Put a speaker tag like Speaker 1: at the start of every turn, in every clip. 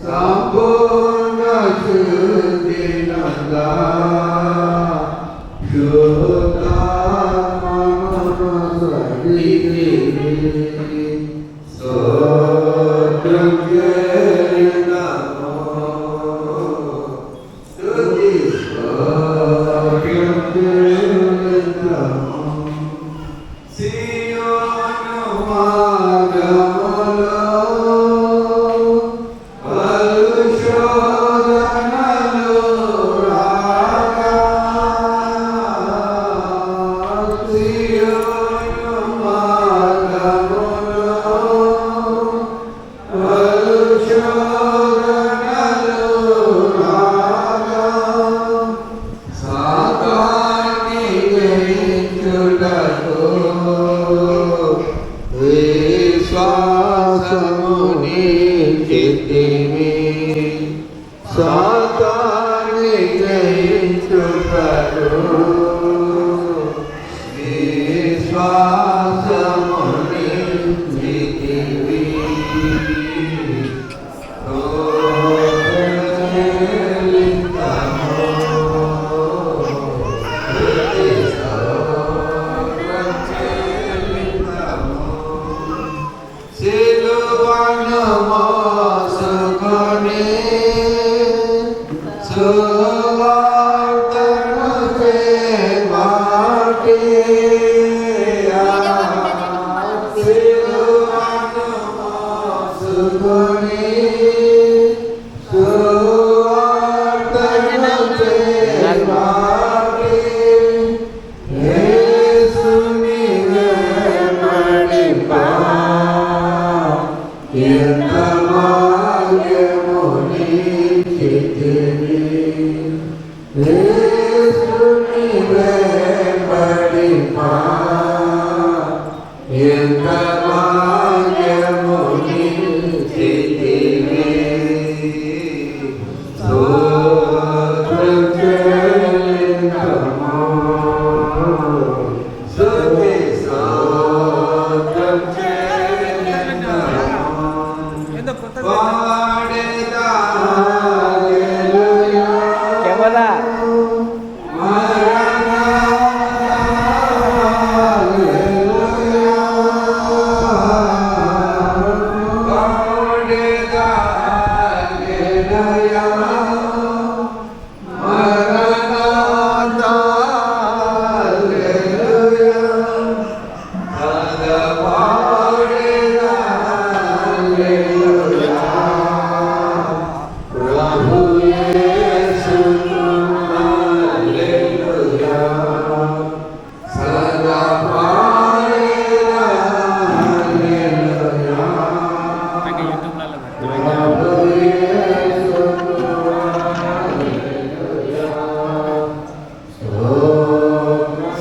Speaker 1: సంపూర్ణ శుద్ధి నందా శుద్ధాత్మను సన్నిధి స్తోత్రం చేయుదము స్తుతి స్తోత్రం చేయుదము సియోను మార్గములో సాతాన్ని జయించుటకు విశ్వాసముని స్థితివి సిలువను మోసుకొని సువార్తను చేపట్టి సిలువను మోసుకొని సువార్తను చేపట్టి యేసుని వెంబడింప ఎంత భాగ్యముని చితివి యేసుని వెంబడింప ఎంత భాగ్యముని చితివి స్తోత్రం చెల్లింతుము స్తుతి స్తోత్రం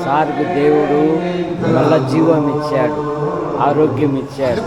Speaker 2: సార్కి దేవుడు మళ్ళా జీవం ఇచ్చాడు, ఆరోగ్యం ఇచ్చాడు.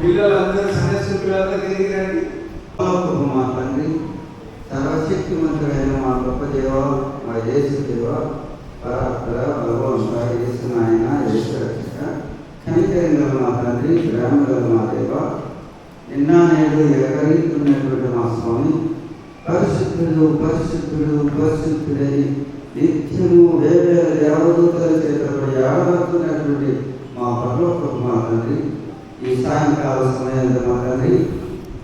Speaker 1: పిల్లలందరూ సరస్వతుల దగ్గరికి రండి. మా తండ్రి, సర్వశక్తిమంతుడైన మా గొప్ప దేవ, మా యేసు దేవ, పరాత్పర భగవంత యేసు నాయన, యేసు రక్షక, కనికరంగ మా తండ్రి, ప్రేమగల మా దేవ, నిన్న నేడు ఎగరీతున్నటువంటి మా స్వామి, పరిశుద్ధుడు పరిశుద్ధుడు పరిశుద్ధుడై నిత్యము వేరే దేవదూతల చేత ఆడబడుతున్నటువంటి మా పరలోకపు మా తండ్రి, ఈ సాయంకాల సమయంలో మా తండ్రి,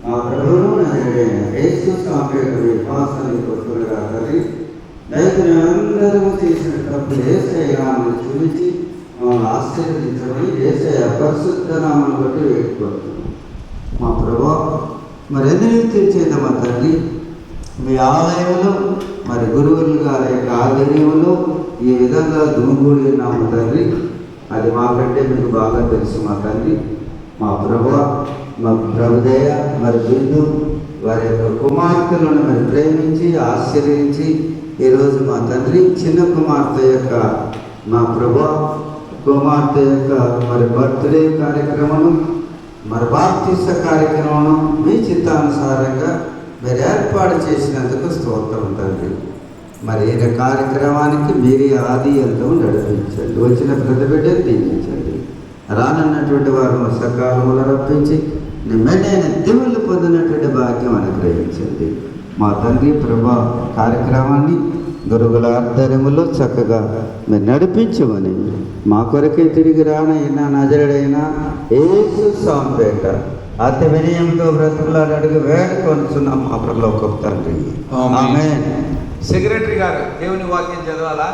Speaker 1: మా ప్రభువును నజరేయుడైన యేసు స్వామి యొక్క విశ్వాసాన్ని కొట్టుగా తండ్రి, దైవని అందరూ చేసిన తప్పులు యేసయ్య నామమును చూపించి మమ్మల్ని ఆశీర్వదించమని యేసయ్య పరిశుద్ధ నామమును బట్టి వేడుకుంటున్నాం. మా ప్రభువా, మరి ఎందుకు చేత మా తండ్రి, మీ ఆలయంలో మరి గురువులు గారి యొక్క ఆధ్వర్యంలో ఈ విధంగా దుమ్ముగూడి ఉన్నాము తండ్రి. అది మాకంటే మీకు బాగా తెలుసు మా తండ్రి. మా ప్రభువా, మా ప్రభుదయ మరి బిందు వారి యొక్క కుమార్తెలను మరి ప్రేమించి ఆశీర్వించి ఈరోజు మా తండ్రి చిన్న కుమార్తె యొక్క మా ప్రభా కుమార్తె యొక్క మరి బర్త్డే కార్యక్రమం మరి బాప్తిస్త కార్యక్రమం మీ చిత్తానుసారంగా మీరు ఏర్పాటు చేసినందుకు స్తోత్రం తండ్రి. మరి ఈ కార్యక్రమానికి మీరే ఆది అంతం నడిపించండి. వచ్చిన ప్రతి బిడ్డను దీవించండి. రానున్నటువంటి వారిని సకాలంలో రప్పించి నిమ్మనైన దివులు పొందినటువంటి భాగ్యం అనుగ్రహించండి. మా తండ్రి ప్రభా కార్యక్రమాన్ని గురువుల ఆధ్వర్యంలో చక్కగా మీరు నడిపించమని మా కొరకే తిరిగి రానైనా నజరుడైనా యేసు స్వామిపేట అతి వినయంతో బ్రతుకులాడి అడుగు వేడుకొనుచున్నాం మా ప్రభువు తండ్రి. ఆమేన్.
Speaker 3: సెక్రటరీ గారు దేవుని వాక్యం చదవాలా?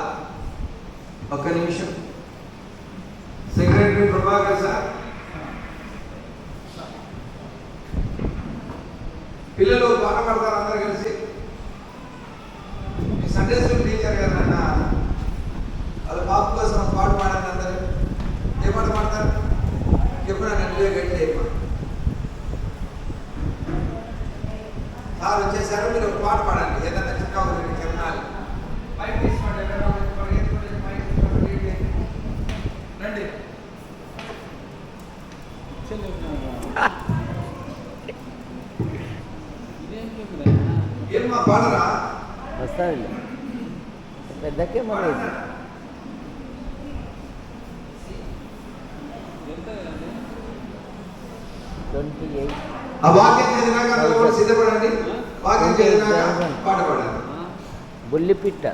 Speaker 3: ఒక్క నిమిషం. సెక్రటరీ ప్రభాకర్ సార్, పిల్లలు పాట పాడతారు అందరు కలిసి. మీ సండే స్కూల్ టీచర్ గారు అన్న వాళ్ళ పాప కోసం పాట పాడండి అందరు. ఏ పాట పాడతారు? ఎప్పుడు నన్ను గట్టి సార్ వచ్చేసారు, మీరు ఒక పాట పాడండి. ఏదన్నా చిక్కా కిరణాలు రండి. ఏమా పాడరా?
Speaker 2: వస్తాడు పెద్దకే మరి
Speaker 3: ఆ వాక్యం చదివినాక అందరూ కూడా సిద్ధపడండి. వాక్యం చదివినాక పాట పాడండి.
Speaker 2: బుల్లిపిట్ట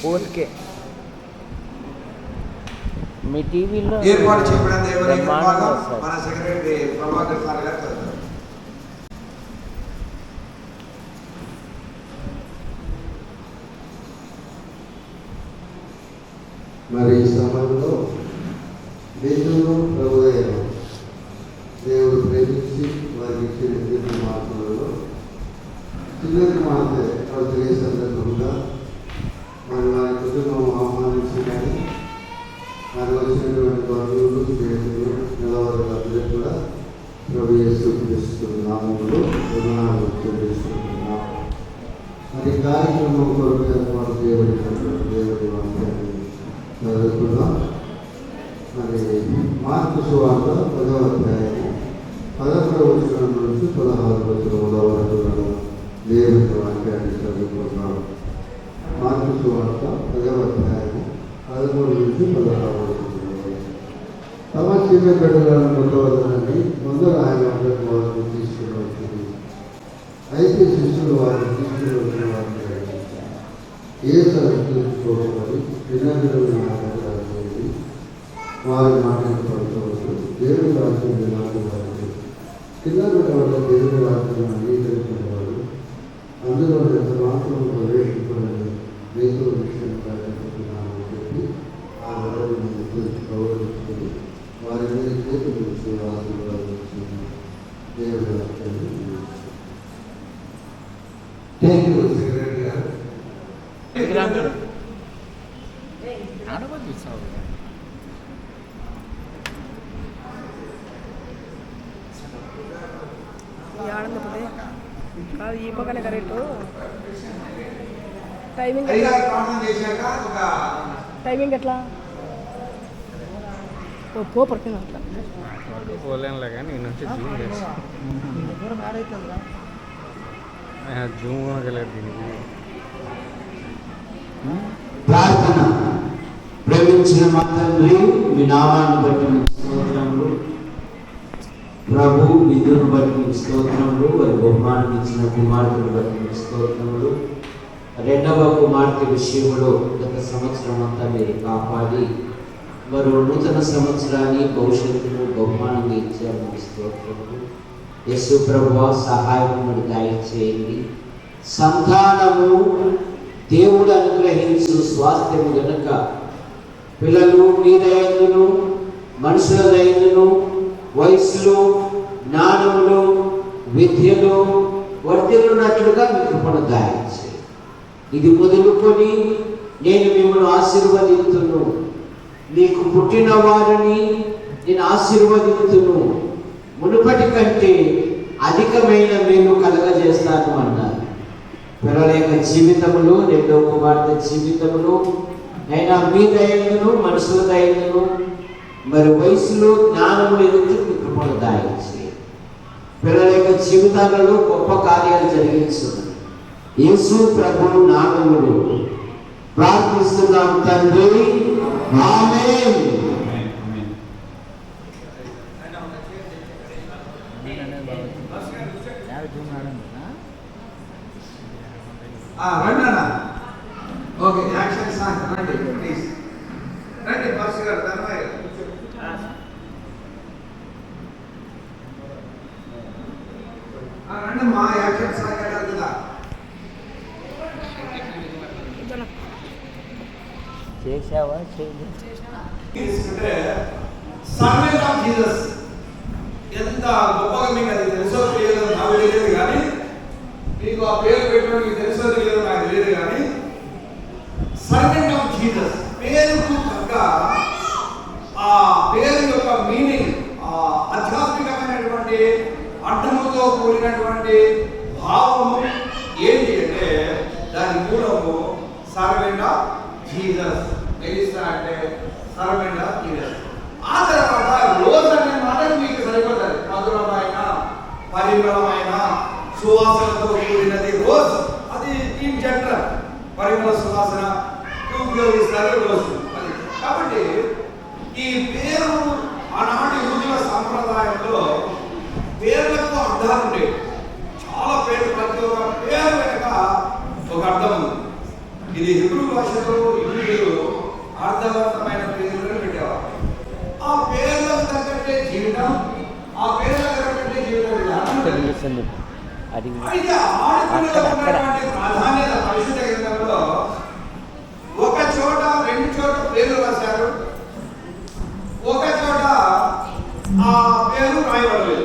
Speaker 2: 4K మీ టీవీలో
Speaker 3: ఏర్పాటు చేయబడిన దేవుని భాగం మన సెక్రటరీ ప్రభాకర్ సార్ గారు చదువుతారు.
Speaker 1: మరి ఈ సమయంలో బిందును ప్రభుదయ దేవుడు ప్రేమించి వారికి ఇచ్చిన ఇద్దరు మాటలలో చిన్న కుమార్తె బర్త్డే సందర్భంగా మరి వారి కుటుంబం ఆహ్వానించి కానీ మరి వచ్చినటువంటి బంధువులు స్నేహితులు నిలవరులందరూ కూడా ప్రభు యేసు క్రీస్తు నామములో వందనాలు చెల్లిస్తున్నాం. మరి కార్యక్రమం కొరకు ఏర్పాటు చేయబడినటువంటి దేవుడి వాక్యాన్ని చదువుకుందాం. మరి మార్కు సువార్త 10వ అధ్యాయము 11వ వచనం నుంచి 16వ వచనం వరకు దేవుని వాక్యాన్ని చదువుకుందాం. మార్కు సువార్త 10వ అధ్యాయము 13 నుంచి 16వ వచనం. తమ చిన్న బిడ్డలను కొట్టవలనని ముందర ఆయన వద్దకు వారిని తీసుకుని వచ్చింది. అయితే శిష్యులు వారిని తీసుకుని వచ్చిన వారిని అడిగించారు. యేసు అనుసరించుకోవాలి వినగలను ఆరాధించి వారి మాటలు పడుకోవచ్చు. దేవుని రాజ్యం వినాలి వారికి పిల్లల వల్ల దేవుని రాజ్యం అంగీకరించేవాడు అందులో ఎంత మాత్రం ప్రవేశించాలని మీతో విషయం ప్రకటిస్తున్నానని చెప్పి ఆ వరని గౌరవించుకుని వారి మీద చేతులు ఇచ్చి ఆశీర్వాదించి దేవుని రాజ్యాన్ని
Speaker 3: థ్యాంక్ యూ సెక్రటరీ గారు.
Speaker 4: కాదు ఈ పక్కనే కరెక్ట్ టైమింగ్
Speaker 3: ప్రార్థన చేశాక ఒక
Speaker 4: టైమింగ్ ఎట్లా పో పడుతుంది అట్లా
Speaker 5: పోలేనులే కానీ నేను వచ్చి జూమ్ చేస్తాను. జూమ్ కొనగలేదు దీనికి.
Speaker 6: ప్రార్థన. ప్రేమించిన మా తండ్రి, మీ నామాన్ని బట్టి మీకు స్తోత్రములు. ప్రభు విధును బట్టి మీకు స్తోత్రములు. వారి బహుమానం ఇచ్చిన కుమార్తెను బట్టి మీకు స్తోత్రములు. రెండవ కుమార్తె విషయంలో గత సంవత్సరం అంతా మీరు కాపాడి మరో నూతన సంవత్సరాన్ని భవిష్యత్తును బహుమానంగా ఇచ్చారు. మీకు స్తోత్రములు. యేసు ప్రభువా సహాయము దయచేయండి. సంతానము దేవుడు అనుగ్రహించు స్వాస్థ్యము గనుక పిల్లలు మీ దయను మనుషుల దయను వయసులో జ్ఞానములు విద్యలో వర్ధిల్లున్నట్లుగా మీ కృపను దయచేయండి. ఇది మొదలుకొని నేను మిమ్మల్ని ఆశీర్వదించును. మీకు పుట్టిన వారిని నేను ఆశీర్వదించును, మునుపటి కంటే అధికమైన మేలు కలగజేస్తాను అన్నారు. పిల్లల యొక్క జీవితంలో, రెండో కుమార్తె జీవితంలో అయినా మీ దయలను, మనుషుల దయలను, మరి వయసులో జ్ఞానము ఎదుగుతూ మీ కృపను దాయించి పిల్లల యొక్క జీవితాలలో గొప్ప కార్యాలు జరిగించును. యేసు ప్రభు నామములో ప్రార్థిస్తున్నాం తండ్రి, ఆమేన్.
Speaker 3: రండి అన్న. ఓకే, యాక్షన్ సాంగ్ రండి ప్లీజ్. రండి బాస్ గారు, ధర్మయ్య గారు. రండి మా యాక్షన్ సాంగ్ కదా.
Speaker 2: చేసావా చేయలేదు?
Speaker 3: తీసుకుంటే సర్వెంట్ ఆఫ్ జీసస్ ఎంత గొప్పగా మీకు అది తెలుసో తెలియదో నాకు తెలియదు, కానీ మీకు ఆ పేరు పెట్టడం మీకు తెలుసో తెలియదో నాకు తెలియదు, కానీ సర్వెంట్ ఆఫ్ జీసస్ పేరుకు తగ్గ ఆ పేరు యొక్క మీనింగ్, ఆధ్యాత్మికమైనటువంటి అర్థముతో కూడినటువంటి భావము ఏంటి అంటే దాని మూలము సర్వెంట్ ఆఫ్ జీసస్. మెలిసా అంటే సర్వెంట్ ఆఫ్ జీసస్. ఆ తర్వాత రోజ్ అనే మాట మీకు సరిపోతుంది. మధురమైన, పరిమళమైన, సువాసనతో కూడినది రోజ్. అది ఇన్ జనరల్ పరిమళ సువాసన ఉపయోగిస్తారు రోజు. కాబట్టి ఈ పేరు ఆనాటి యూదుల సంప్రదాయంలో పేర్లకు అర్థాలు ఉండేవి. చాలా పేర్లు, ప్రతి ఒక్క పేరు వెనక ఒక అర్థం ఉంది. ఇది హిబ్రూ భాషలో యూదులు అర్థవంతమైన పేర్లను పెట్టేవారు. ఆ పేర్లకు తగ్గట్టే జీవితం, ఆ పేర్లకు తగ్గట్టే జీవితం విధానం. అయితే ఆడపిల్లలకు ఉన్నటువంటి ప్రాధాన్యత పరిశుద్ధ గ్రంథంలో ఒక చోట, రెండు చోట్ల పేర్లు రాశారు, ఒక చోట ఆ పేరు రాయబడలేదు.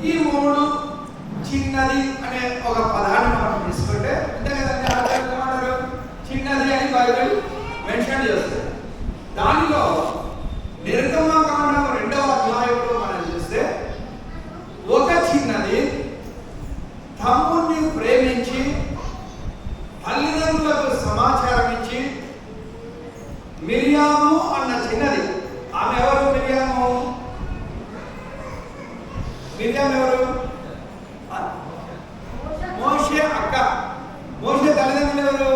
Speaker 3: ఈ మూడు చిన్నది అనే ఒక పదాన్ని మనం తీసుకుంటే అంతే కదండి. ఏమంటారు? చిన్నది అని బైబిల్ మెన్షన్ చేస్తారు. దానిలో నిర్గమకాండం 2వ అధ్యాయంలో మనం చూస్తే ఒక చిన్నది తమ్ముడిని ప్రేమించి తల్లిదండ్రులకు సమాచారం ఇచ్చి మిరియాము అన్న చిన్నది. ఆమె ఎవరు? మిరియాము. మిరియాము ఎవరు? మోషే అక్క. మోషే తల్లిదండ్రులు ఎవరు?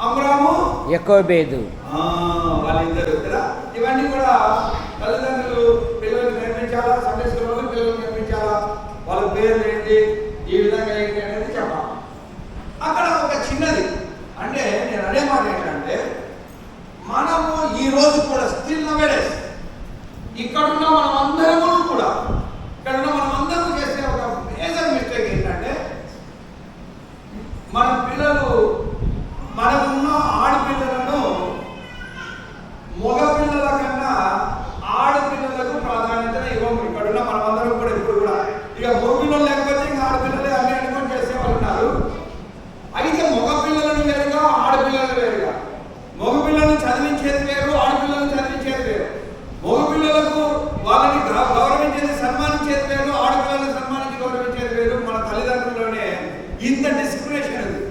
Speaker 3: అమ్రాము,
Speaker 2: యాకోబేదు.
Speaker 3: వాళ్ళిద్దరు కదా. ఇవన్నీ కూడా తల్లిదండ్రులు పిల్లలకు నేర్పించాలా, సండే స్కూల్లో పిల్లలకు నేర్పించాలా, వాళ్ళ పేర్లు ఏంటి, ఈ విధంగా ఏంటి అనేది చెప్పాలి. అక్కడ ఒక చిన్నది అంటే నేను అనే మాట ఏంటంటే, మనము ఈ రోజు కూడా స్టిల్ నవేడేస్ ఇక్కడున్న మనమందరము కూడా చేసే ఒక మేజర్ మిస్టేక్ ఏంటంటే, మన పిల్లలు, మనకున్న ఆడపిల్లలను మగ పిల్లల కన్నా ఆడపిల్లలకు ప్రాధాన్యత ఇవ్వము. ఇక్కడున్న మనమందరం కూడా ఇప్పుడు కూడా ఇక మగ పిల్లలు లేకపోతే ఇంకా ఆడపిల్లలే అన్ని అనుకొని చేసేవాళ్ళు ఉన్నారు. అయితే మగ పిల్లలను వేరుగా, ఆడపిల్లలు వేరుగా. మగ పిల్లలను చదివించేది వేరు, ఆడపిల్లలను చదివించేది వేరు. మగ పిల్లలకు వాళ్ళని గౌరవించేది, సన్మానించేది వేరు, ఆడపిల్లలను సన్మానించి గౌరవించేది వేరు. మన తల్లిదండ్రుల్లోనే ఇంత డిస్క్రిమినేషన్ ఉంది.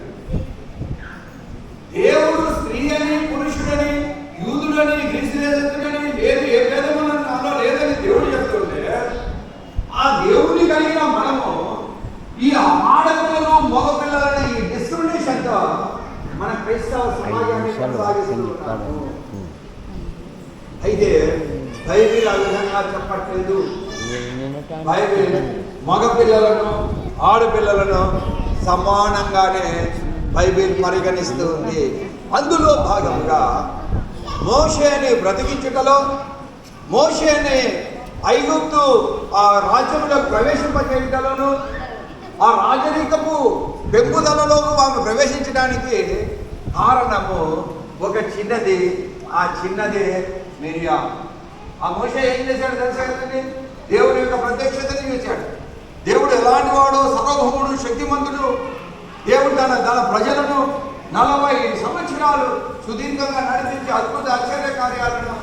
Speaker 3: దేవుడు స్త్రీ అని, పురుషుడని, యూదుడని, గ్రీసు దేశస్తుడని లేదు, ఏ భేదము నాలో లేదని దేవుడు చెప్తుంటే, ఆ దేవుడిని కలిగిన మనము ఈ ఆడపిల్లలు, మగ పిల్లలని ఈ డిస్క్రిమినేషన్ తో మన క్రైస్తవ సమాజాన్ని కొనసాగిస్తున్నాము. అయితే బైబిల్ ఆ విధంగా చెప్పట్లేదు. బైబిల్ మగ పిల్లలను, ఆడపిల్లలను సమానంగానే బైబిల్ పరిగణిస్తూ ఉంది. అందులో భాగంగా మోషేని బ్రతికించుటలో, మోషేని ఐగుప్తు ఆ రాజ్యంలో ప్రవేశింపజేయటలోను, ఆ రాజరికపు పెంపుదలలో ఆమె ప్రవేశించడానికి కారణము ఒక చిన్నది. ఆ చిన్నది మిరియా. ఆ మోషే ఏం చేశాడు తెలుసా కదండి? దేవుడి యొక్క ప్రత్యక్షతని చూశాడు. దేవుడు ఎలాంటి వాడు? సర్వభౌముడు, శక్తిమంతుడు. దేవుడు తన ప్రజలను 40 సంవత్సరాలు సుదీర్ఘంగా నడిపించి అద్భుత ఆశ్చర్య కార్యాలను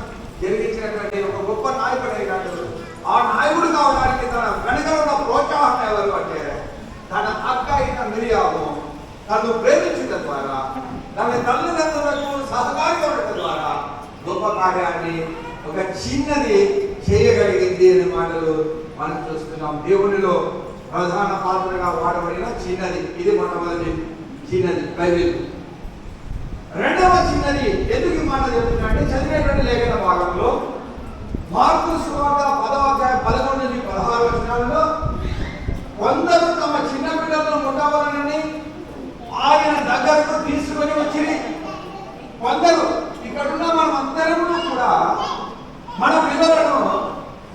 Speaker 3: ఆ నాయకుడు కావడానికి తన వెనుక ఉన్న ప్రోత్సాహం ఎవరు అంటే తన అక్క అయిన మిరియాము తను ప్రేమించడం ద్వారా తన తల్లిదండ్రులకు సహకారిగా ఉండటం ద్వారా గొప్ప కార్యాన్ని ఒక చిన్నది చేయగలిగింది అనే మాటలు మనం చూస్తున్నాం. దేవునిలో ప్రధాన పాత్రగా వాడబడిన చిన్నది, ఇది మొట్టమొదటి చిన్నది బైబిల్. రెండవ చిన్నది ఎందుకు ఈ మాట చెప్తున్నా అంటే చదివేటువంటి లేఖన భాగంలో మార్కు సువార్త 10వ అధ్యాయం 11 నుంచి 16 వచనాలలో కొందరు తమ చిన్న బిడ్డలను ముట్టవాలని ఆయన దగ్గరకు తీసుకొని వచ్చి, కొందరు ఇక్కడున్న మనం అందరము కూడా మన పిల్లలను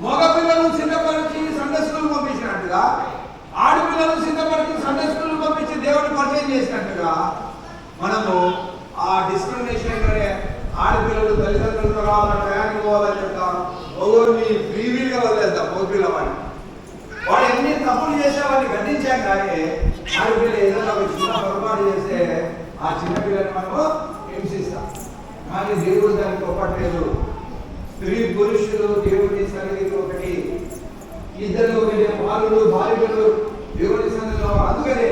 Speaker 3: మగ పిల్లలను సిద్ధపరిచి సండే స్కూల్ పంపించినట్టుగా, ఆడపిల్లలను సిద్ధపరిచి సండే స్కూల్ పంపించి దేవుడిని పరిచయం చేసినట్టుగా మనము ఆ డిస్క్రిమినేషన్ ఆడపిల్లలు తల్లిదండ్రులతో రావాలని ప్రయాణం పోవాలని చెప్తాం. ఒకరిని ఫ్రీగా వదిలేద్దాం. మగపిల్లవాడిని వాడు ఎన్ని తప్పులు చేసే వాడిని గడ్డించాం, కానీ ఆడపిల్ల ఏదైనా ఒక చిన్న పొరపాటు చేస్తే ఆ చిన్న పిల్లని మనము హింసిస్తాం. కానీ దేవుడు దానికి ఒప్పట్లేదు. స్త్రీ పురుషులు దేవుడి సన్నిధికి ఒకటి, ఇద్దరు ఒకటి, బాలుడు బాలికలు దేవుడి సన్నిధిలో. అందుకనే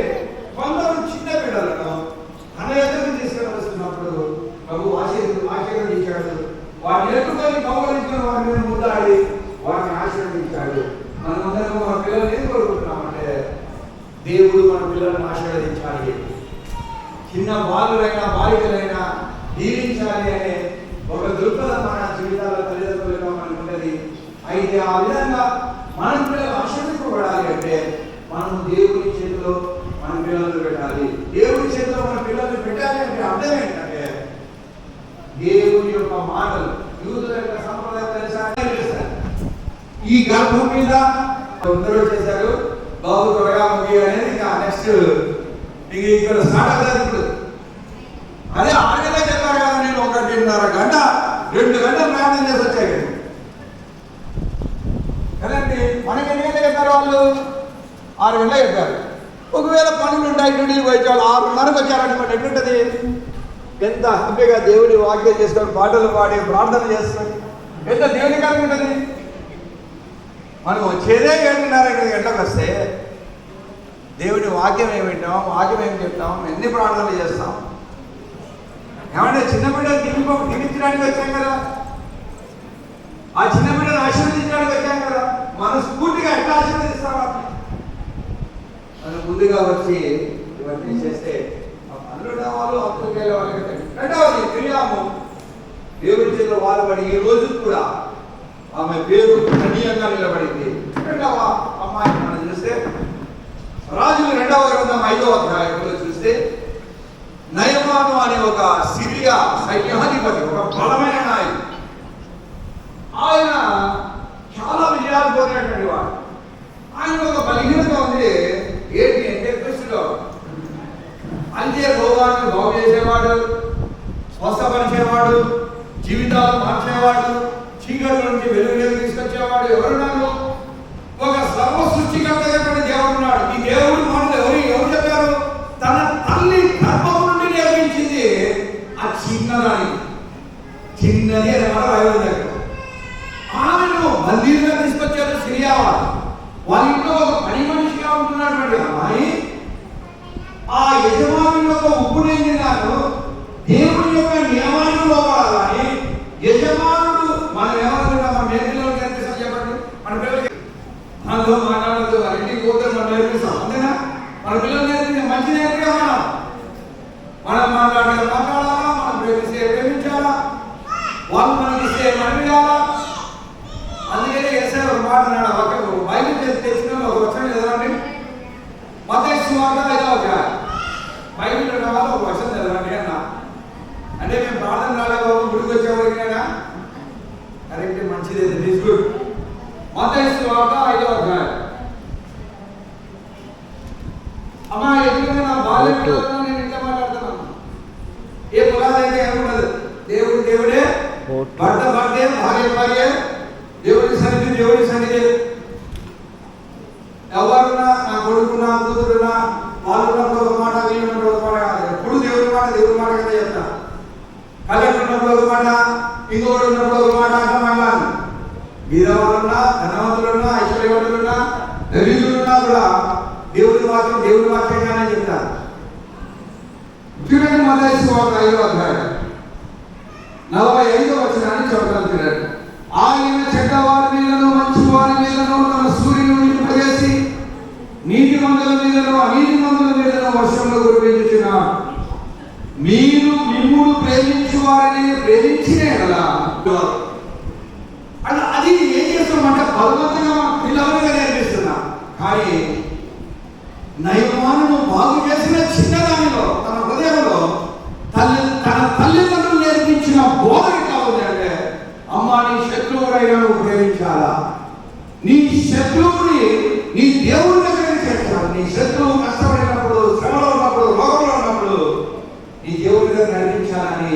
Speaker 3: కొందరు చిన్న బిడ్డలను తన ఎదురు తీసుకొని వస్తున్నప్పుడు ప్రభు ఆశీర్వదించాడు. వాడిని ఎత్తుకొని కౌగలించుకొని వాడి మీద ముద్దాడి వాడిని ఆశీర్వదించాడు. మనమందరం మన పిల్లల్ని ఏం కోరుకుంటున్నామంటే దేవుడు మన పిల్లలను ఆశీర్వదించాలి, చిన్న బాలులైనా బాలికలైనా దీవించాలి అనే ఒక దృక్పథం మన జీవితాల్లో తల్లిదండ్రులుగా మనకు ఉంటుంది. అయితే ఆ విధంగా మన పిల్లలు ఆశీర్వదించబడాలి అంటే మనం దేవుని చేతిలో మన పిల్లలను పెట్టాలి. దేవుని చేతిలో మన పిల్లలను పెట్టాలి అంటే అర్థం ఏంటంటే దేవుని యొక్క మాటలు, యూదుల యొక్క సంప్రదాయం తెలుసా? ఈ గర్భం మీద అందరూ చేశారు, బాబు త్వరగా ముగి అనేది నెక్స్ట్ ఇక్కడ స్టార్ట్ అవుతుంది. ఇప్పుడు అదే 6 గంటలకు చెప్పారు కదా, నేను 1.5 గంట 2 గంటలు ప్రయాణం చేసి వచ్చాయి కదండి. మనకి ఎన్ని గంటలు చెప్పారు వాళ్ళు? 6 గంటలు చెప్పారు. ఒకవేళ పనులు ఉంటాయి, డ్యూటీలు పోయితే వాళ్ళు 6:30కు వచ్చారనుకోండి, ఎట్లుంటుంది? ఎంత హ్యాపీగా దేవుడి వాక్యం చేసుకొని పాటలు పాడి ప్రార్థన చేస్తాం, ఎంత దేవునికరంగా ఉంటుంది. మనం వచ్చేదే 7:30 గంటలకు వస్తే దేవుడి వాక్యం ఏమి వింటాం, వాక్యం ఏమి చెప్తాం, ఎన్ని ప్రార్థనలు చేస్తాం. ఏమంటే చిన్న బిడ్డలు దీవించడానికి వచ్చాం కదా, ఆ చిన్న బిడ్డను ఆశీర్వదించడానికి వచ్చాం కదా, మనస్ఫూర్తిగా ఎట్లా ఆశీర్వదిస్తావా? మనం ముందుగా వచ్చి ఇవన్నీ చేస్తే అల్లుడ వాళ్ళు అప్పుకి వెళ్ళే వాళ్ళకి. రెండవది మిరియాము దేవుడి చేతిలో వాడబడి ఈ రోజు కూడా ఆమె పేరు ధన్యంగా నిలబడింది. రెండవ అమ్మాయిని మనం చూస్తే రాజులు 2వ గ్రంథం 5వ అధ్యాయంలో చూస్తే నయమాను అనే ఒక సిరియా సైన్యాధిపతి, ఒక బలమైన నాయకుడు. ఆయన చాలా విజయాలు పొందినటువంటి వాడు. ఆయన ఒక బలహీనత ఉంది. ఏంటి అంటే కృష్ణుడు అంతే రోగాన్ని బాగు చేసేవాడు, స్వస్థపరిచేవాడు, జీవితాలు మార్చేవాడు, చీకటి నుంచి వెలుగులోకి తీసుకొచ్చేవాడు. ఎవరున్నారు? ఒక సర్వ సృష్టికర్తైనటువంటి దేవుడు ఉన్నాడు. ఈ దేవుడు మనలో ఎవరు చెప్పారు? తన తల్లి గర్భం నుండి నిర్మించింది ఆ చిన్నది అనే మాట బైబిల్ దగ్గర. ఆమెను బందీలుగా తీసుకొచ్చారు సిరియా వాళ్ళు. వాళ్ళ ఇంట్లో ఒక పని మనిషిగా ఉంటున్నటువంటి అమ్మాయి ఆ యజమాని యొక్క ఉప్పు నిందినాను దేవుని యొక్క నియమాన్ని లోపడాలని యజమానుడు మనం ఏమనుకుంటాం? మన పిల్లలకి నేర్పిస్తాం చెప్పండి. మన పిల్లలకి మనతో మాట్లాడదు, మన ఇంటికి పోతే మనం నేర్పిస్తాం, అంతేనా? మన పిల్లలు నేర్పించే మంచి నేర్పిగా మనం మాట్లాడాలా, మనం ప్రేమిస్తే ప్రేమించాలా, వాళ్ళు మనకి ఇస్తే మనం ఇవ్వాలా. అందుకనే యేసయ్య ఒక మాట అన్నాడు, ఒక బైబిల్ తెచ్చిన ఒక వచనం చదవండి. మత్తయి సువార్త 5వ అధ్యాయం బైబిల్ ఉన్న వాళ్ళు ఒక వచనం చదవండి అన్నా. అంటే మేము ప్రార్థన రాలేబాబు గుడికి వచ్చేవారికైనా కరెక్ట్, మంచిది, ఇట్ గుడ్. మత్తయి సువార్త 5వ అధ్యాయం. అమ్మా ఎదురుగా నా బాల్యంలో నేను ఇట్లా మాట్లాడుతున్నాను. ఏ పురాదైతే ఏముండదు. దేవుడు దేవుడే, భర్త భర్తే, భార్య భార్య, దేవుడి సన్నిధి. ఎవరున్నా, నా కొడుకున్నా, కూతురున్నా, వాళ్ళు ఉన్నప్పుడు ఒక మాట, వీళ్ళు ఉన్నప్పుడు ఒక మాట కాదు. ఎప్పుడు దేవుడి మాట కదా చెప్తా. కలెక్టర్ ఉన్నప్పుడు ఒక మాట, ఇంకొకటి ఉన్నప్పుడు ఒక మాట, అర్థం అన్నాను. బీదవాళ్ళున్నా, ధనవంతులు దరిద్రులున్నా కూడా దేవుడి వాక్యంగానే చెప్తారు. చూడండి మత్తయి సువార్త 5వ అధ్యాయం 45వ వచనాన్ని చదువుతాను చూడండి. ఆయన చెడ్డవారి మీదను మంచి వారి మీదను తన సూర్యుని నింపజేసి నీతిమంతుల మీదను అనీతిమంతుల మీదను వర్షంలో కురిపించుచున్నాడు. మీరు మిమ్మును ప్రేమించు వారిని ప్రేమించినే కదా. అలా అది ఏం చేస్తామంటే బలవంతంగా పిల్లలుగా నేర్పిస్తున్నా. కానీ నయమాను బాగు చేసిన చిన్నదానిలో తన హృదయంలో తన తల్లిదండ్రులు నేర్పించిన బోధ ఎట్లా ఉంది అంటే, అమ్మ నీ శత్రువులైనా నువ్వు ప్రేమించాలా, నీ శత్రువుని నీ దేవుడి దగ్గరికి చేర్చాలి. నీ శత్రువు కష్టపడినప్పుడు, శ్రమలో ఉన్నప్పుడు, రోగంలో ఉన్నప్పుడు నీ దేవుడి దగ్గర నడిపించాలని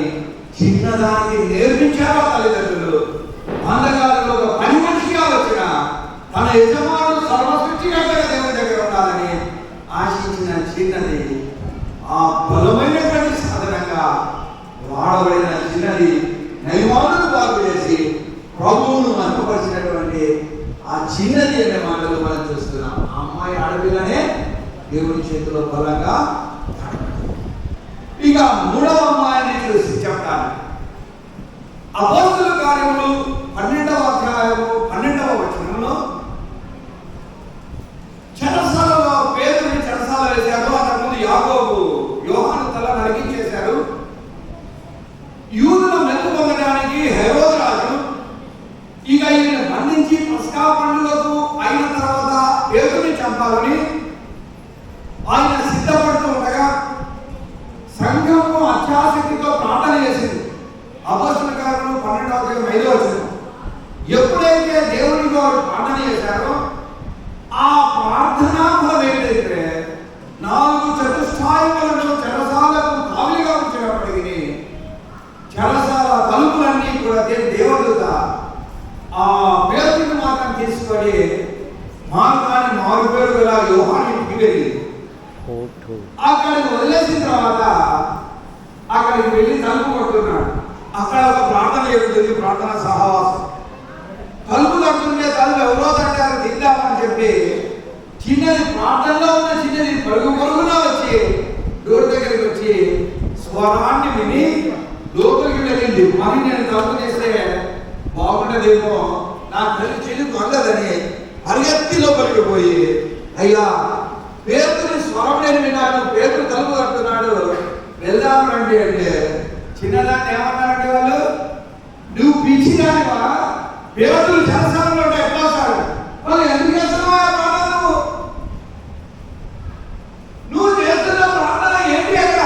Speaker 3: చిన్నదానికి నేర్పించారా తల్లిదండ్రులు. అంధకారంలో ఒక పని మనిషిగా వచ్చిన తన యజమానులు సర్వసృష్టికర్తగా దేవుడి దగ్గర ఉండాలని ఆశించిన చిన్నది ఆ బలమైనటువంటి సాధనంగా వాడబడిన చిన్నది నయమానును బాగు చేసి ప్రభువును మహిమపరిచినటువంటి ఆ చిన్నది అనే మాటలు మనం చూస్తున్నాం. ఆ అమ్మాయి ఆడపిల్లనే దేవుని చేతిలో బలంగా. ఇక 3వ అమ్మాయిని చూసి చెప్తాను. అపోస్తల కార్యములు 12వ అధ్యాయము 12వ వచనంలో చెరసాలలో పేతురుని చెరసాల వేశారు. అంతకుముందు యాకోబు యోహాను తల నరికించేశారు. యూదుల మెప్పు పొందడానికి హెరోదు రాజు ఇక ఈయన బంధించి పస్కా పండుగకు అయిన తర్వాత పేతురుని చంపాలని ఆయన సిద్ధపడుతూ ఉండగా సంఘము అత్యాసక్తితో ప్రార్థన చేసింది. అపోస్తల కార్యములు 12వ అధ్యాయం 5వ వచనం. ఎప్పుడైతే దేవునికి వారు ప్రార్థన చేశారో ఆ ప్రార్థనా ఫలం ఏంటంటే 4 చతుష్టాయములను చెరసాలకు కావలిగా ఉంచినప్పటికీ చెరసాల తలుపులన్నీ కూడా దేవదూత ఆ పేతురుని మాత్రం తీసుకొని మార్గాన్ని మారుపేరు గల యోహాను ఇంటికి వెళ్ళి అక్కడికి వదిలేసిన తర్వాత అక్కడికి వెళ్ళి తలుపు కొడుతున్నాడు. అక్కడ ఒక ప్రార్థన జరుగుతుంది, ప్రార్థన సహవాసం. తలుపు తడుతుంటే తలుపు ఎవరో తట్టారు తిందామని చెప్పి చిన్నది ప్రార్థనలో ఉన్న చిన్నది పరుగున వచ్చి డోర్ దగ్గరికి వచ్చి స్వరాన్ని విని లోపలికి వెళ్ళింది. మరి నేను తలుపు చేస్తే బాగుండదేమో, నా తల్లి చెల్లి దొంగదని పరిగెత్తి లోపలికి పోయి, అయ్యా పేతుని స్వరం నేను విన్నాను, పేతురు తలుపు కడుతున్నాడు, వెళ్దామనండి అంటే చిన్నదాన్ని ఏమన్నారంటే వాళ్ళు, నువ్వు పిచ్చిదానివా, పేతులు చెరసాలలో ఎట్లా వస్తాడు, వాళ్ళు ఎందుకు చేస్తున్నావా ప్రార్థన, నువ్వు చేస్తున్న ప్రార్థన ఏంటి? అక్కడ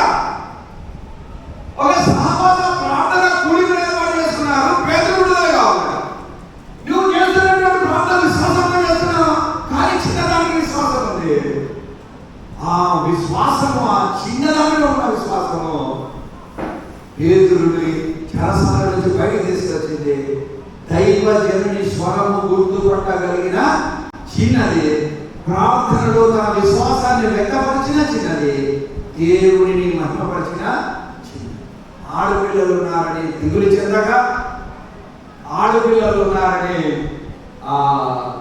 Speaker 3: ఒక సహవాస ప్రార్థన కూడికునే వాడు చేస్తున్నారు, పేతురు విడుదల కావాలి. నువ్వు చేస్తున్నటువంటి ప్రార్థన విశ్వాసంగా చేస్తున్నావు, కానీ చిన్నదానికి విశ్వాసం ఉంది. ఆ విశ్వాసము, ఆ చిన్నదానిలో ఉన్న విశ్వాసము పేతురుని చెరసాల నుంచి బయటికి తీసుకొచ్చింది. దైవ జనుని స్వరము గుర్తుపట్టగలిగిన చిన్నది, ప్రార్థనలో తన విశ్వాసాన్ని వ్యక్తపరిచిన చిన్నది, దేవుడిని మహిమపరిచిన చిన్నది. ఆడపిల్లలు ఉన్నారని దిగులు చెందక, ఆడపిల్లలు ఉన్నారని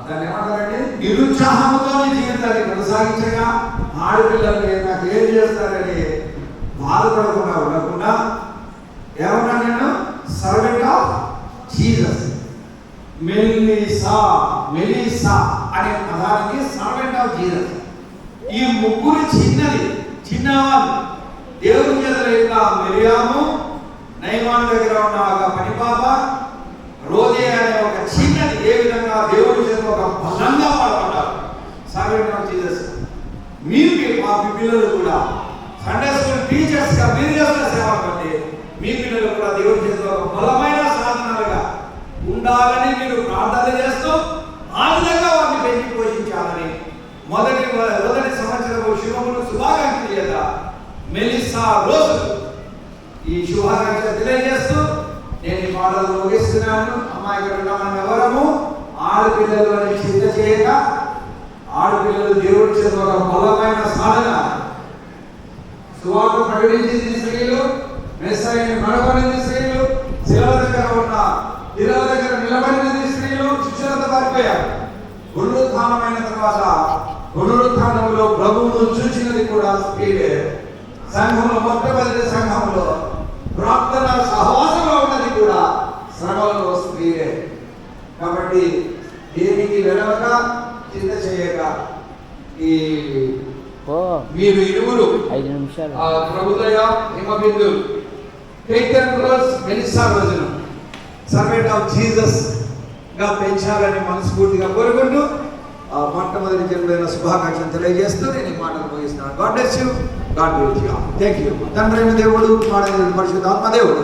Speaker 3: దాన్ని ఏమంటారంటే నిరుత్సాహంతో జీవితాన్ని కొనసాగించగా, ఆడపిల్లలు నాకు ఏం చేస్తారని బాధపడకుండా ఉండకుండా ఏమన్నా నేను సర్వెంట్ ఆఫ్ జీసస్, మెలీసా అనే పదానికి సర్వెంట్ ఆఫ్ జీసస్. ఈ ముగ్గురు చిన్నవాళ్ళు దేవుని చేతుల యొక్క మిరియాము, నయమాను దగ్గర ఉన్న ఒక పనిపాప, రోదే అనే ఒక చిన్నది ఏ విధంగా దేవుని చేతుల ఒక బలంగా పడబడ్డారు. Servant of Jesus. మీరు మా పిల్లలు కూడా సండే స్కూల్ టీచర్స్ గా మీరు చేస్తున్న సేవ కంటే మీ పిల్లలు కూడా దేవుని చేతిలో ఒక బలమైన సాధనాలుగా ఉండాలని మీరు ప్రార్థన చేస్తూ ఆ విధంగా వారిని పెంచి పోషించాలని మొదటి సంవత్సరం శుభములు శుభాకాంక్షలు చేత మెలిసా రోజు ఈ శుభాకాంక్షలు తెలియజేస్తూ నేను ఈ పాటలు ముగిస్తున్నాను. అమ్మాయి ఇక్కడ ఉన్న మనం ఎవరము ఆడపిల్లలు అని చింత చేయక, ఆడపిల్లలు దేవుడి చేత ఒక బలమైన సాధన, సువార్త ప్రకటించింది స్త్రీలు, మెస్సయ్యని కనుగొనింది స్త్రీలు, శిలువ దగ్గర ఉన్న నిలబడినది స్త్రీలు, శిక్షణతో పారిపోయారు. పునరుత్థానమైన తర్వాత ప్రభుత్వం చూసినది కూడా స్త్రీలే. సంఘంలో మొట్టమొదటి సంఘంలో ప్రార్థన సహవాసంలో ఉన్నది కూడా శ్రమలలో స్త్రీలే. కాబట్టి దేనికి వెలవక చింత చేయక ఈ
Speaker 2: ఓ
Speaker 3: మీరు ఇరువురు
Speaker 2: 5 నిమిషాలు.
Speaker 3: Prabhudaya Himabindu Christian rose Melissa రోజును సర్వెంట్ ఆఫ్ జీసస్ గా పెంచాలని మనస్ఫూర్తిగా కోరుకుంటూ మొట్టమొదటి జన్మదిన శుభాకాంక్షలు తెలియజేస్తూ నేను ఈ మాటలు ముగిస్తున్నాను. God bless you, God will you. Thank you. తండ్రి అయిన దేవుడు, కుమారుడైన పరిశుద్ధాత్మ దేవుడు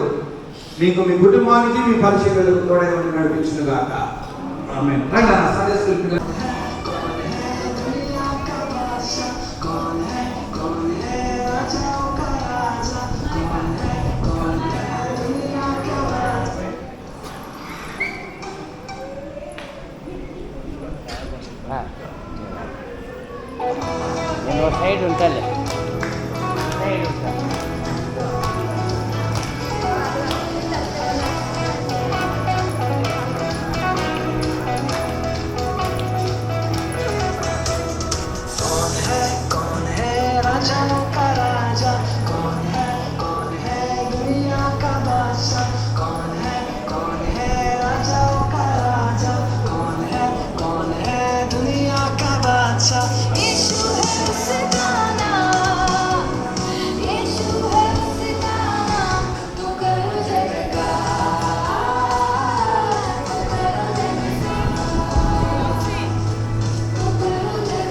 Speaker 3: మీకు మీ కుటుంబానికి మీ పరిచర్యలకు తోడై ఉండి నడిపించును గాక. ఆమేన్. రండి అన్న, సండే స్కూల్ పిల్లలు.
Speaker 2: నేను సైడ్ ఉంటాలే, సైడ్ ఉంటా.
Speaker 7: कौन है राजाओं का राजा, कौन है दुनिया का बादशाह, कौन है राजाओं का राजा, कौन है दुनिया का बादशाह। यीशु है उसका नाम, यीशु है उसका नाम, तू करो जयकार, तू करो जयकार, तू करो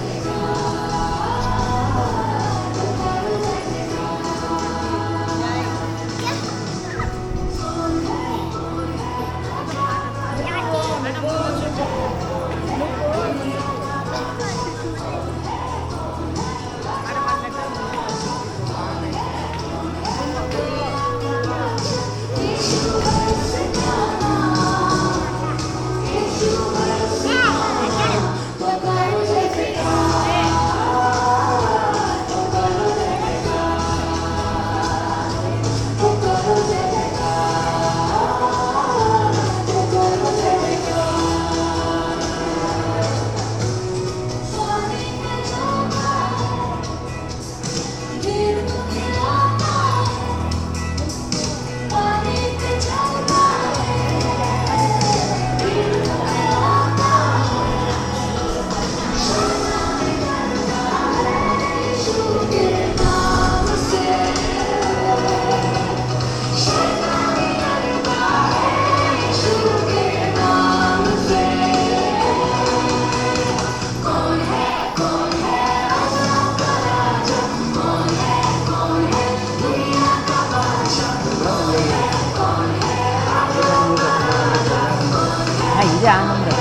Speaker 2: ఇది ఆనందం,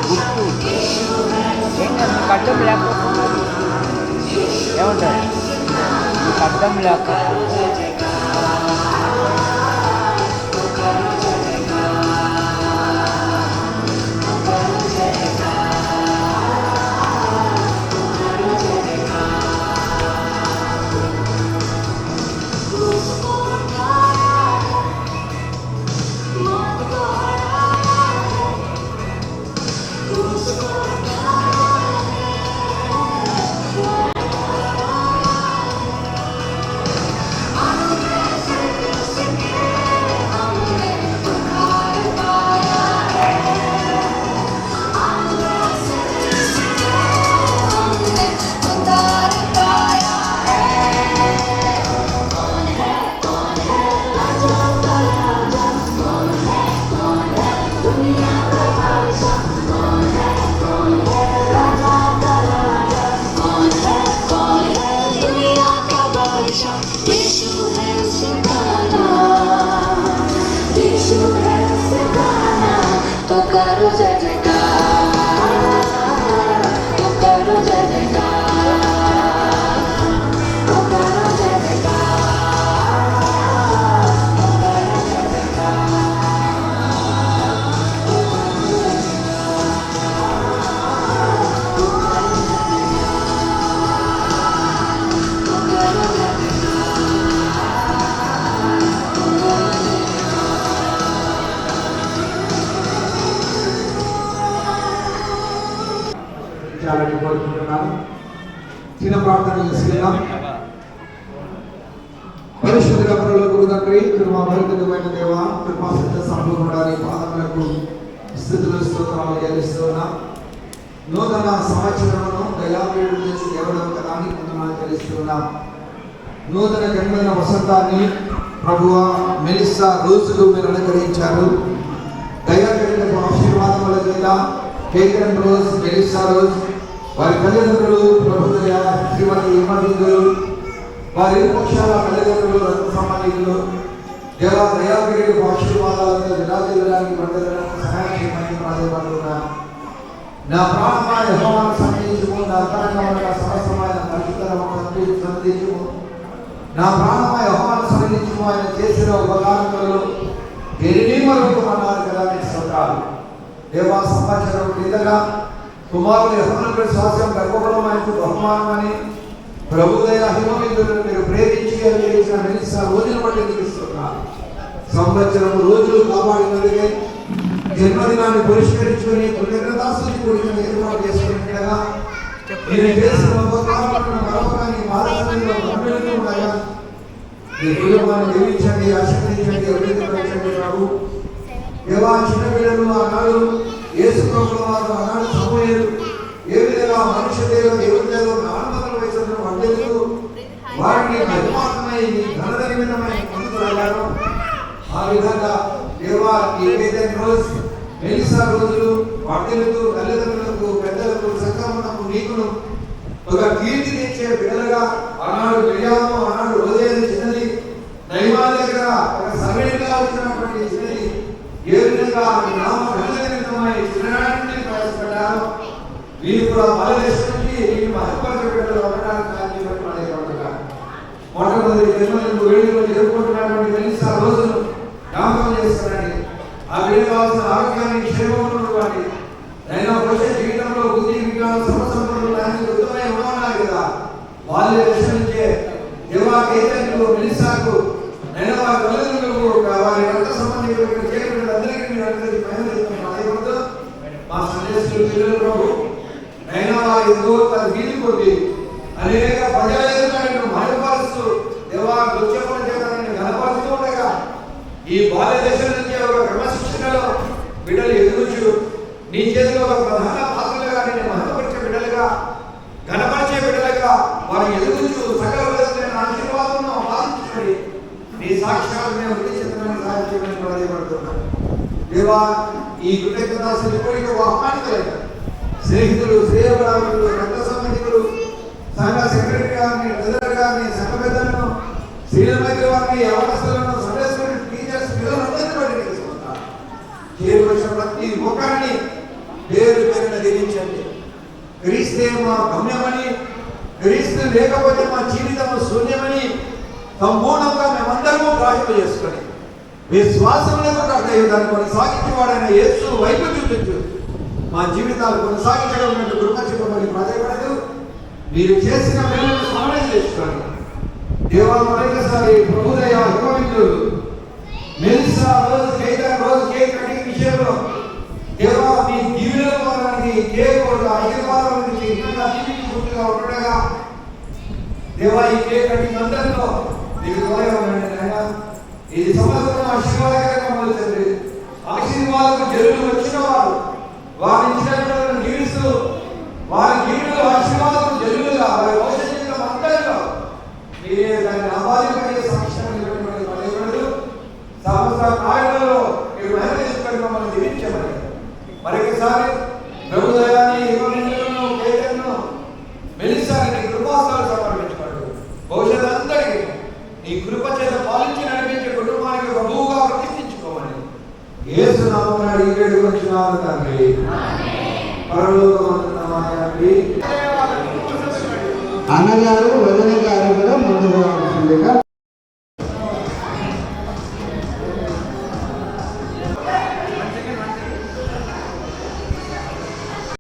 Speaker 2: ఇది గుర్తు. ఏం కాదు, మీకు అడ్డం లేకపోతే ఏమంటారు, మీకు అడ్డం లేకపోతే
Speaker 3: చాలని కోరుకుంటున్నాను. చిన్న ప్రార్థన చేసుకుందాం. పరిశుద్ధ పరలోకపు తండ్రి, కృపాభరితమైన దేవ, కృపాసత్య సంపూర్ణుడా, నీ పాదములకు స్తుతులు స్తోత్రాలు చెల్లిస్తున్నాం. నూతన సంవత్సరమును దయావేడు చేసి దేవదవకరానికి వందనాలు చెల్లిస్తున్నాం. నూతన జన్మదిన వసంతాన్ని ప్రభువా మెలిస్సా రోజులు మీరు అనుగ్రహించారు. దయావేడులకు ఆశీర్వాదముల చేత కేకరన్ రోజ్, మెలిస్సా రోజ్, వారి తల్లిదండ్రులు ప్రభుదయ శ్రీమతి ఇమ్మడిందులు, వారి ఇరుపక్షాల తల్లిదండ్రులు, రక్త సంబంధికులు దేవా దయావేడుకు ఆశీర్వాదాలతో విరాజిల్లడానికి మండలానికి సహాయం చేయమని ప్రాధాన్యపడుతున్నాను. నా ప్రాణమైన యెహోవాను సన్నిధించుము, నా అంతరంగమున సమస్తమైన పరిశుద్ధమును సన్నిధించుము. నా ప్రాణమైన యెహోవాను సన్నిధించుము, ఆయన చేసిన ఉపకారములలో దేనిని మరువకమన్నారు కదా. మీకు స్తోత్రాలు దేవా. సంవత్సరం క్రిందగా కుమారుడు యెహోవాను స్వాస్యం గర్భఫలమైనకు బహుమానమని ప్రభుదయ హిమబిందులను మీరు ప్రేమించి అందించిన మెలిస్సా రోజును బట్టి మీకు స్తోత్రాలు. సంవత్సరం రోజులు కాపాడినదిగే జన్మదినాన్ని పురస్కరించుకుని కృతజ్ఞతాస్తుతి కూడిన ఏర్పాటు చేసుకున్నట్టుగా నేను చేసిన ఉపకారములను మరొకని పాదసన్నిధిలో కనిపెడుతూ ఉండగా ఈ కుటుంబాన్ని దీవించండి, ఆశీర్వదించండి, అభివృద్ధిపరచండి ప్రభు. దేవా, చిన్న పిల్లలు ఆనాడు యేసు ప్రభువుల వారు ఆనాడు సమూయేలు ఏ విధంగా మనుష్య దేవుని 400 వయసులో వర్ధిల్లుతూ వారిని మహిమాత్మై ఘనత నిమిత్తమై పొందుతున్నాడు. ఆ విధంగా దేవా, ఈ కేకరన్ రోజ్, మెలిస్సా రోజులు వర్ధిల్లుతూ తల్లిదండ్రులకు, పెద్దలకు, సంఘమునకు, నీకును ఒక కీర్తి తెచ్చే బిడ్డలుగా ఆనాడు మిరియాము, ఆనాడు రోజేది చిన్నది, నయమా దగ్గర ఒక సర్వేగా వచ్చినటువంటి చిన్నది ఏ విధంగా నామ ఘనత నిమిత్తమై చిన్ననాటి ప్రయాసపడ్డారు. వీరు కూడా బాలదేశం నుంచి వీరు మహత్పరచ బిడ్డలు అవ్వడానికి ప్రాధాన్యపడుతున్నారు. మొట్టమొదటి జన్మదిన వేడుకలు జరుపుకుంటున్నటువంటి మెలిస్సా రోజులు జ్ఞాపకం చేస్తారని, ఆ బిడ్డ కావాల్సిన ఆరోగ్యాన్ని, క్షేమమును వాటి అయినా వచ్చే జీవితంలో బుద్ధి విజ్ఞానం సమసంపన్నులు ఆయనకు ఉత్తమై ఉన్నారు కదా. బాల్య దశ నుంచే దేవా కేకరన్కు, మెలిస్సాకు అయినా వారి తల్లిదండ్రులకు, వారి రక్త సంబంధికులకు చేరిన అందరికీ మీరు అందరికీ భయపడుతూ మా సందేశకులు పిల్లలు ప్రభు అయినా వారి తన వీధి కొద్ది అనేక ప్రజలను మహిమపరుస్తూ దేవా గొచ్చపడి చేతనని ఘనపరుస్తూ ఉండగా ఈ బాల్య దశ నుంచి ఒక క్రమశిక్షణలో బిడ్డలు ఎదుగుచు నీ చేతిలో ఒక ప్రధాన పాత్రలుగా నేను మహిమపరిచే బిడ్డలుగా, ఘనపరిచే బిడ్డలుగా వారు ఎదుగుచు సకల విధమైన ఆశీర్వాదంలో ఆశించుకొని నీ సాక్షాత్మే వృద్ధి చెందమని సహాయం చేయమని ప్రాధాన్యపడుతున్నాను. దేవా, ఈ కృతజ్ఞతాస్తుతి కోరిక ఆహ్వానితులైన స్నేహితులు, శ్రేయబడాలు, రక్త సంబంధికులు, సంఘ సెక్రటరీ గారిని, ట్రెజరర్ గారిని, సంఘ పెద్దలను, శ్రీలమైత్రి వారిని, అవకాశాలను, సందేశకులు, టీచర్స్, పిల్లలందరినీ బట్టి తెలుసుకుంటారు. చేరువచ్చిన ప్రతి ఒక్కరిని పేరు పేరున దీవించండి. క్రీస్తే మా గమ్యమని, క్రీస్తు లేకపోతే మా జీవితం శూన్యమని సంపూర్ణంగా మేమందరము గ్రహింప చేసుకొని విశ్వాసములకు దాన్ని కొనసాగించేవాడైన యేసు వైపు చూపించు మా జీవితాలు కొనసాగించడం కృప చెప్పమని ప్రాధాన్యపడదు. మీరు చేసిన మేలును స్మరణ చేసుకోండి. దేవా, మరొకసారి ప్రభుదయ హిమబిందులు, మెలిస్సా రోజ్, కేకరన్ రోజ్ కేక్ కటింగ్ విషయంలో దేవా మీ దీవెనల వారానికి కేక్ ఆశీర్వాదాలను ఇంకా దీవించుకుంటుగా ఉండగా దేవా ఈ కేక్ కటింగ్ అందరిలో మీకు తోడుగా ఉండండి నాయన. ఇది సంవత్సరం ఆశీర్వాదకరంగా మొదలుచండి. ఆశీర్వాదం జరుగు వచ్చిన వారు వారి ఇచ్చినటువంటి జీవిస్తూ వారి జీవితంలో ఆశీర్వాదం జరుగుగా వారి భవిష్యత్ జీవితం అందరిలో మీరే దాన్ని ఆబాదిపడే సాక్ష్యాన్ని పడేయబడదు. సమస్త కార్యాలలో మీరు మహిమ తీసుకొని మమ్మల్ని జీవించమని మరొకసారి ప్రభుదయాన్ని, హిమబిందులను, కేకరన్ను, మెలిస్సాని నీ కృపాసనాలు సమర్పించబడు. భవిష్యత్ అందరికీ నీ కృప చేత పాలించి నడిపించే కుటుంబానికి ప్రభువుగా ప్రతిష్ఠించుకోమని యేసు నామమున అడిగి వేడుకొంచున్నాను తండ్రి. పరలోకమందున్న మా తండ్రి.
Speaker 1: అన్నగారు వదిన గారు కూడా ముందుగా ఉంటుందిగా